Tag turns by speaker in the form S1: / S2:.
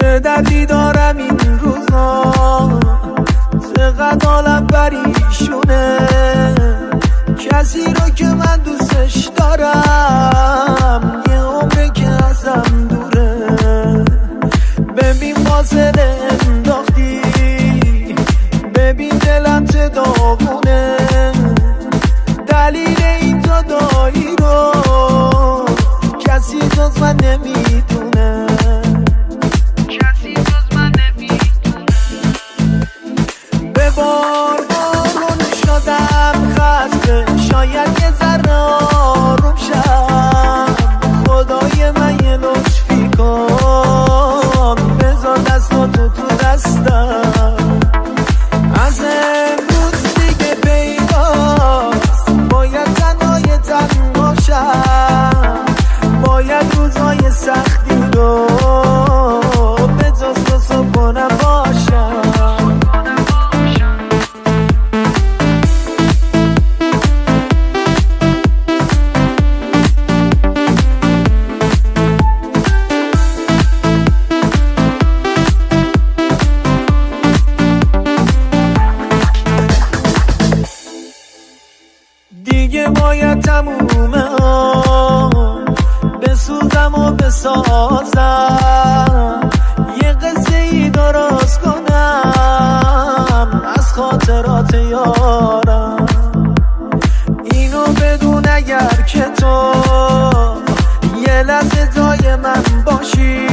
S1: چه دردی دارم این روزا، چقدر حالم پریشونه. کسی رو که من دوستش دارم یه عمره که ازم دوره. ببین فاصله انداختی، ببین دلم چه داغونه. دلیل این جدایی رو کسی جز من نمیدونه. به بار بارون شدم خسته، شاید یه ذره آروم شم. خدای من یه لطفی کن، بذار دستاتو تو دستم. از امروز دیگه پیداست باید تنهای تن باشم. باید روزهای سختی رو به جز تو صبحونه باشم. دیگه باید تمومه ها، بسوزم و بسازم. یه قصه ای درست کنم از خاطرات یارم. اینو بدون اگر که تو یه لحظه جای من باشی،